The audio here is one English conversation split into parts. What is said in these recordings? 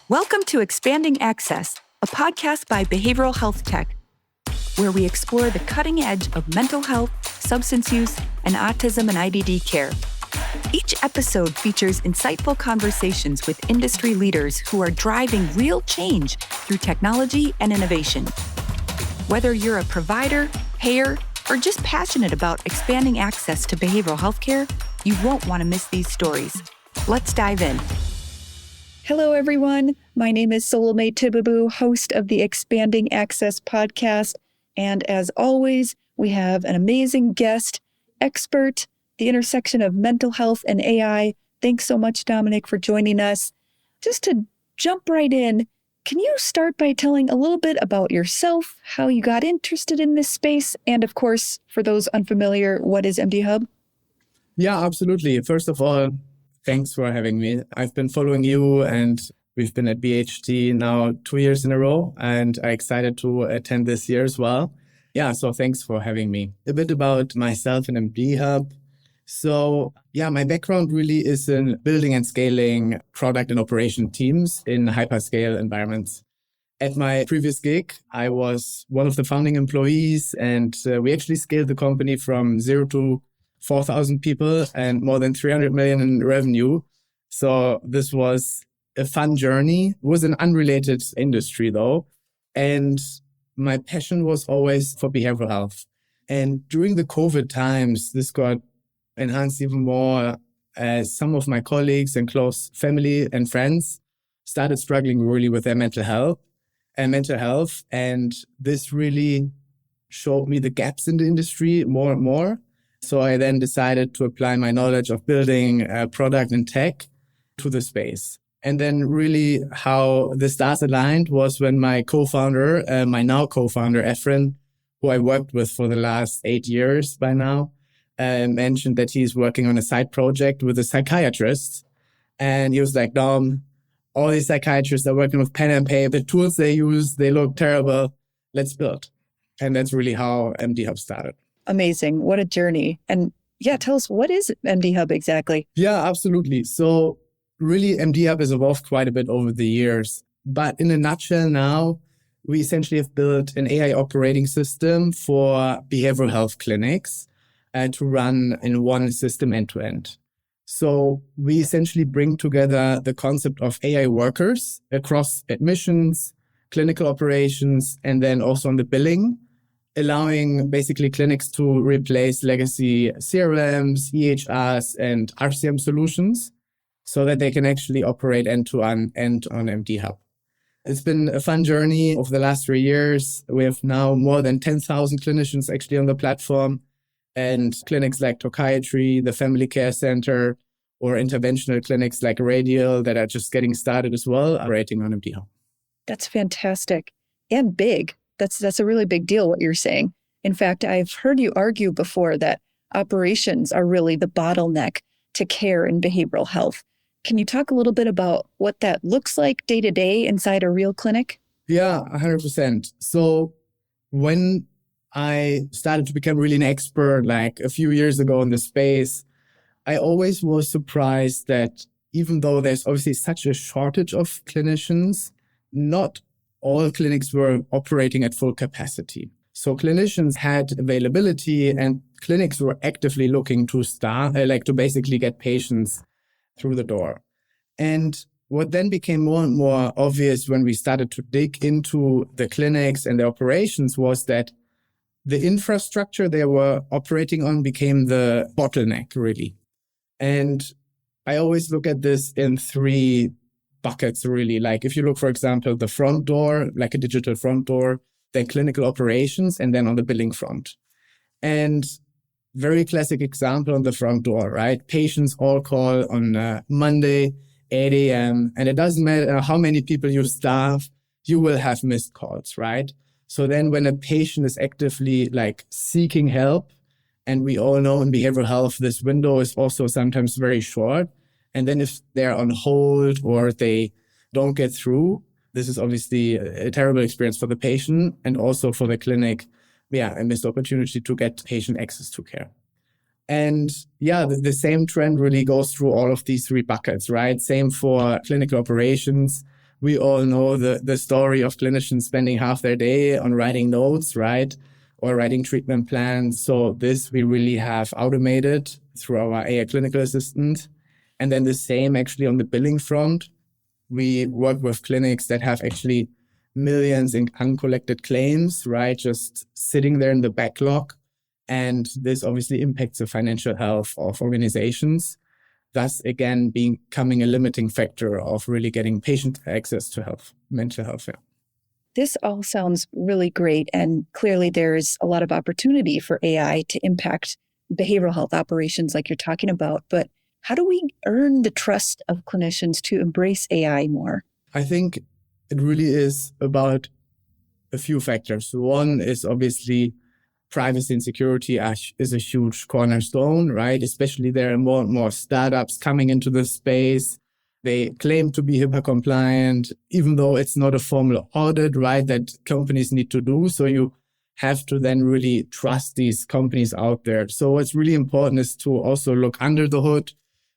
Welcome to Expanding Access, a podcast by Behavioral Health Tech, where we explore the cutting edge of mental health, substance use, and autism and IDD care. Each episode features insightful conversations with industry leaders who are driving real change through technology and innovation. Whether you're a provider, payer, or just passionate about expanding access to behavioral health care, you won't want to miss these stories. Let's dive in. Hello, everyone. My name is Soulmate Tibabu, host of the Expanding Access podcast. And as always, we have an amazing guest, expert, the intersection of mental health and AI. Thanks so much, Dominik, for joining us. Just to jump right in, can you start by telling a little bit about yourself, how you got interested in this space, and of course, for those unfamiliar, what is mdhub? Yeah, absolutely. First of all, thanks for having me. I've been following you and we've been at BHT now 2 years in a row, and I'm excited to attend this year as well. Yeah, so thanks for having me. A bit about myself and mdhub. So yeah, my background really is in building and scaling product and operation teams in hyperscale environments. At my previous gig, I was one of the founding employees, and we actually scaled the company from 0 to 4,000 people and more than 300 million in revenue. So this was a fun journey. It was an unrelated industry though. And my passion was always for behavioral health. And during the COVID times, this got enhanced even more as some of my colleagues and close family and friends started struggling really with their mental health. And this really showed me the gaps in the industry more and more. So I then decided to apply my knowledge of building product and tech to the space. And then really how the stars aligned was when my co-founder, my now co-founder, Efren, who I worked with for the last 8 years by now, mentioned that he's working on a side project with a psychiatrist. And he was like, Dom, all these psychiatrists are working with pen and paper. The tools they use, they look terrible. Let's build. And that's really how mdhub started. Amazing. What a journey. And yeah, tell us, what is mdhub exactly? Yeah, absolutely. So really, mdhub has evolved quite a bit over the years. But in a nutshell now, we essentially have built an AI operating system for behavioral health clinics to run in one system end to end. So we essentially bring together the concept of AI workers across admissions, clinical operations, and then also on the billing, allowing basically clinics to replace legacy CRMs, EHRs, and RCM solutions so that they can actually operate end-to-end on mdhub. It's been a fun journey over the last 3 years. We have now more than 10,000 clinicians actually on the platform, and clinics like Psychiatry, the Family Care Center, or interventional clinics like Radial that are just getting started as well, operating on mdhub. That's fantastic and big. That's a really big deal, what you're saying. In fact, I've heard you argue before that operations are really the bottleneck to care in behavioral health. Can you talk a little bit about what that looks like day to day inside a real clinic? Yeah, 100%. So when I started to become really an expert, like a few years ago in the space, I always was surprised that even though there's obviously such a shortage of clinicians, not all clinics were operating at full capacity. So clinicians had availability and clinics were actively looking to to basically get patients through the door. And what then became more and more obvious when we started to dig into the clinics and the operations was that the infrastructure they were operating on became the bottleneck, really. And I always look at this in 3 buckets, really. Like if you look, for example, the front door, like a digital front door, then clinical operations, and then on the billing front. And very classic example on the front door, right? Patients all call on Monday, 8 a.m. And it doesn't matter how many people you staff, you will have missed calls, right? So then when a patient is actively seeking help, and we all know in behavioral health, this window is also sometimes very short. And then if they're on hold or they don't get through, this is obviously a terrible experience for the patient and also for the clinic. Yeah, a missed opportunity to get patient access to care. And yeah, the same trend really goes through all of these 3 buckets, right? Same for clinical operations. we all know the story of clinicians spending half their day on writing notes, right? Or writing treatment plans. So this we really have automated through our AI clinical assistant. And then the same actually on the billing front. We work with clinics that have actually millions in uncollected claims, right? Just sitting there in the backlog. And this obviously impacts the financial health of organizations, thus again becoming a limiting factor of really getting patient access to health, mental health. Yeah. This all sounds really great. And clearly there's a lot of opportunity for AI to impact behavioral health operations like you're talking about. But how do we earn the trust of clinicians to embrace AI more? I think it really is about a few factors. One is obviously privacy and security is a huge cornerstone, right? Especially there are more and more startups coming into the space. They claim to be HIPAA compliant, even though it's not a formal audit, right, that companies need to do. So you have to then really trust these companies out there. So what's really important is to also look under the hood.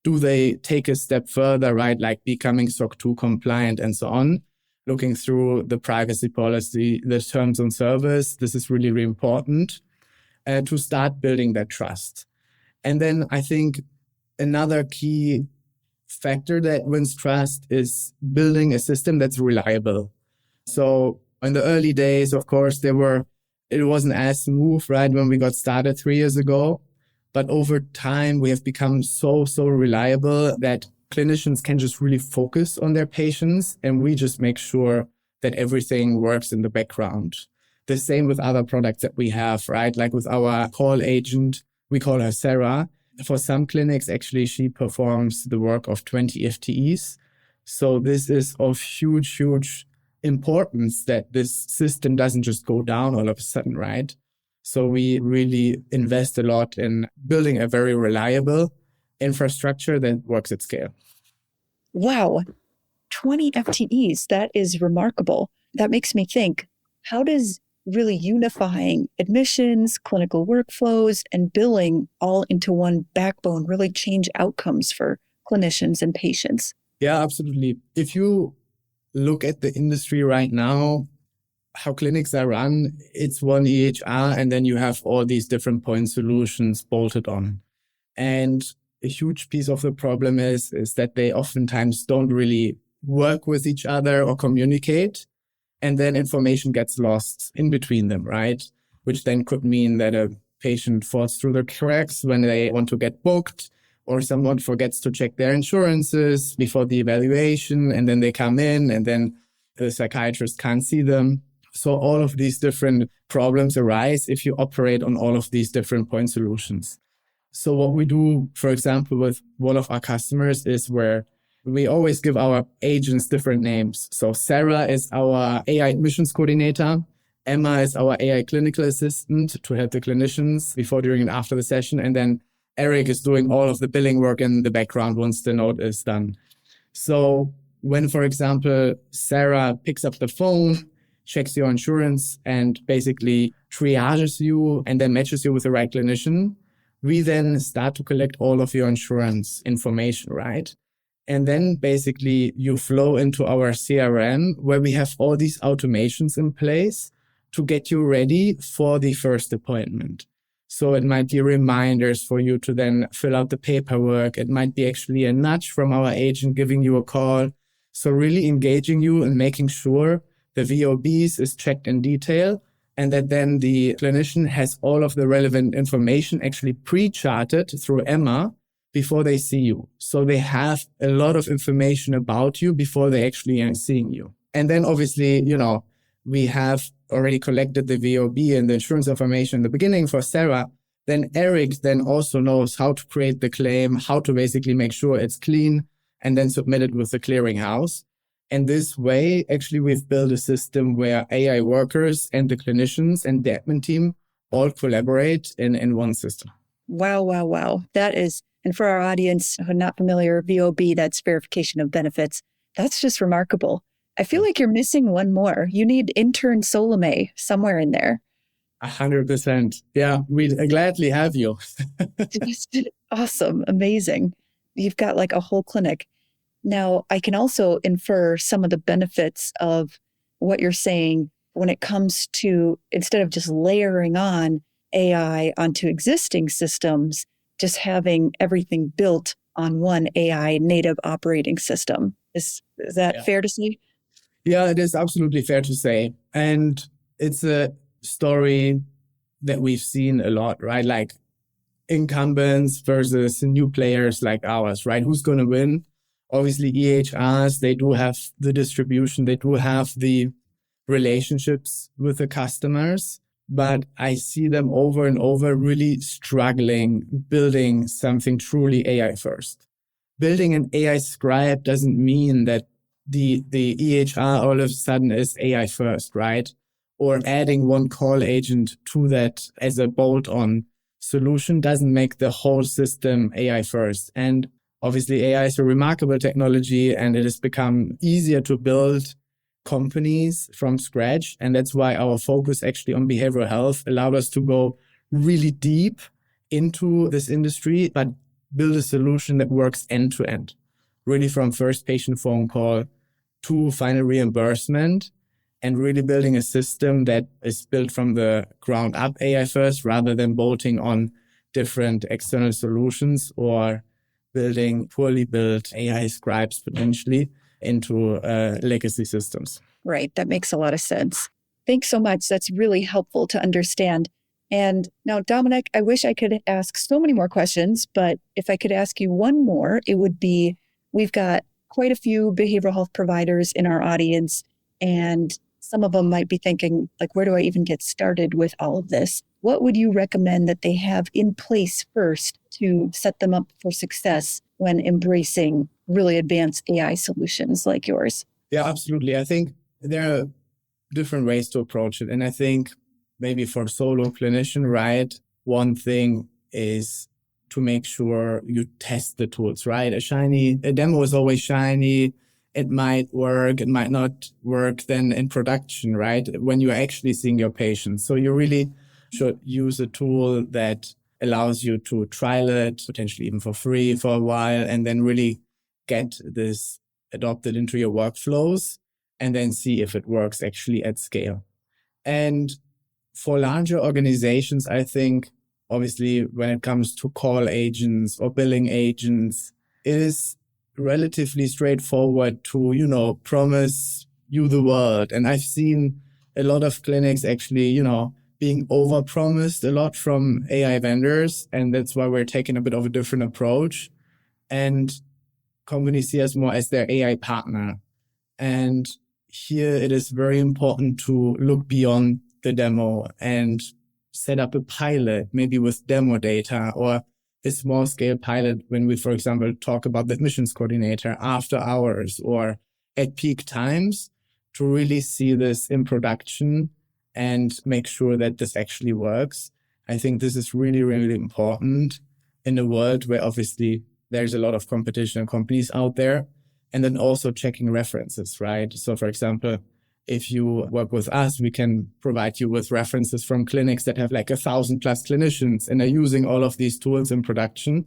Do they take a step further, right, like becoming SOC 2 compliant and so on? Looking through the privacy policy, the terms on service, this is really, really important to start building that trust. And then I think another key factor that wins trust is building a system that's reliable. So in the early days, of course, it wasn't as smooth, right, when we got started 3 years ago. But over time, we have become so reliable that clinicians can just really focus on their patients, and we just make sure that everything works in the background. The same with other products that we have, right? Like with our call agent, we call her Sarah. For some clinics, actually, she performs the work of 20 FTEs. So this is of huge importance that this system doesn't just go down all of a sudden, right? So we really invest a lot in building a very reliable infrastructure that works at scale. Wow, 20 FTEs, that is remarkable. That makes me think, how does really unifying admissions, clinical workflows, and billing all into one backbone really change outcomes for clinicians and patients? Yeah, absolutely. If you look at the industry right now, how clinics are run, it's one EHR, and then you have all these different point solutions bolted on. And a huge piece of the problem is that they oftentimes don't really work with each other or communicate. And then information gets lost in between them, right? Which then could mean that a patient falls through the cracks when they want to get booked, or someone forgets to check their insurances before the evaluation, and then they come in and then the psychiatrist can't see them. So all of these different problems arise if you operate on all of these different point solutions. So what we do, for example, with one of our customers is where we always give our agents different names. So Sarah is our AI admissions coordinator. Emma is our AI clinical assistant to help the clinicians before, during, and after the session. And then Eric is doing all of the billing work in the background once the note is done. So when, for example, Sarah picks up the phone, checks your insurance, and basically triages you and then matches you with the right clinician, we then start to collect all of your insurance information, right? And then basically you flow into our CRM where we have all these automations in place to get you ready for the first appointment. So it might be reminders for you to then fill out the paperwork. It might be actually a nudge from our agent giving you a call. So really engaging you and making sure the VOBs is checked in detail, and that then the clinician has all of the relevant information actually pre-charted through Emma before they see you. So they have a lot of information about you before they actually are seeing you. And then obviously, we have already collected the VOB and the insurance information in the beginning for Sarah. Then Eric then also knows how to create the claim, how to basically make sure it's clean, and then submit it with the clearinghouse. And this way, actually, we've built a system where AI workers and the clinicians and the admin team all collaborate in one system. Wow. That is, and for our audience who are not familiar, VOB, that's verification of benefits. That's just remarkable. I feel like you're missing one more. You need intern Solome somewhere in there. 100%. Yeah, we'd gladly have you. Awesome. Amazing. You've got like a whole clinic. Now, I can also infer some of the benefits of what you're saying when it comes to, instead of just layering on AI onto existing systems, just having everything built on one AI native operating system. Is that fair to say? Yeah, it is absolutely fair to say. And it's a story that we've seen a lot, right? Like incumbents versus new players like ours, right? Who's going to win? Obviously, EHRs, they do have the distribution, they do have the relationships with the customers, but I see them over and over really struggling building something truly AI first. Building an AI scribe doesn't mean that the EHR all of a sudden is AI first, right? Or adding one call agent to that as a bolt-on solution doesn't make the whole system AI first. And obviously AI is a remarkable technology and it has become easier to build companies from scratch. And that's why our focus actually on behavioral health allowed us to go really deep into this industry, but build a solution that works end to end, really from first patient phone call to final reimbursement, and really building a system that is built from the ground up AI first, rather than bolting on different external solutions or building poorly built AI scribes potentially into legacy systems. Right. That makes a lot of sense. Thanks so much. That's really helpful to understand. And now, Dominik, I wish I could ask so many more questions, but if I could ask you one more, it would be, we've got quite a few behavioral health providers in our audience, and some of them might be thinking, like, where do I even get started with all of this? What would you recommend that they have in place first to set them up for success when embracing really advanced AI solutions like yours? Yeah, absolutely. I think there are different ways to approach it. And I think maybe for solo clinician, right, one thing is to make sure you test the tools, right? A demo is always shiny. It might work, it might not work then in production, right? When you're actually seeing your patients. So you really should use a tool that allows you to trial it, potentially even for free for a while, and then really get this adopted into your workflows and then see if it works actually at scale. And for larger organizations, I think, obviously, when it comes to call agents or billing agents, it is relatively straightforward to, promise you the world. And I've seen a lot of clinics actually, being overpromised a lot from AI vendors. And that's why we're taking a bit of a different approach. And companies see us more as their AI partner. And here it is very important to look beyond the demo and set up a pilot, maybe with demo data, or a small scale pilot when we, for example, talk about the admissions coordinator after hours or at peak times, to really see this in production and make sure that this actually works. I think this is really, really important in a world where obviously there's a lot of competition and companies out there. And then also checking references, right? So for example, if you work with us, we can provide you with references from clinics that have like 1,000+ clinicians and are using all of these tools in production.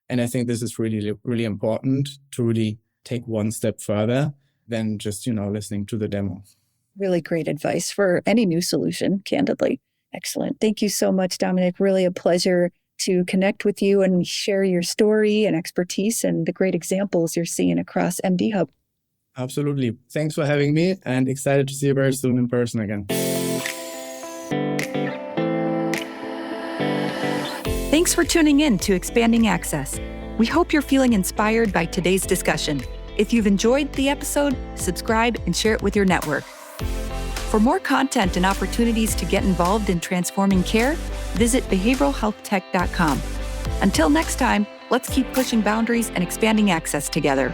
And I think this is really, really important to really take one step further than just, listening to the demo. Really great advice for any new solution, candidly. Excellent. Thank you so much, Dominik. Really a pleasure to connect with you and share your story and expertise and the great examples you're seeing across mdhub. Absolutely. Thanks for having me, and excited to see you very soon in person again. Thanks for tuning in to Expanding Access. We hope you're feeling inspired by today's discussion. If you've enjoyed the episode, subscribe and share it with your network. For more content and opportunities to get involved in transforming care, visit behavioralhealthtech.com. Until next time, let's keep pushing boundaries and expanding access together.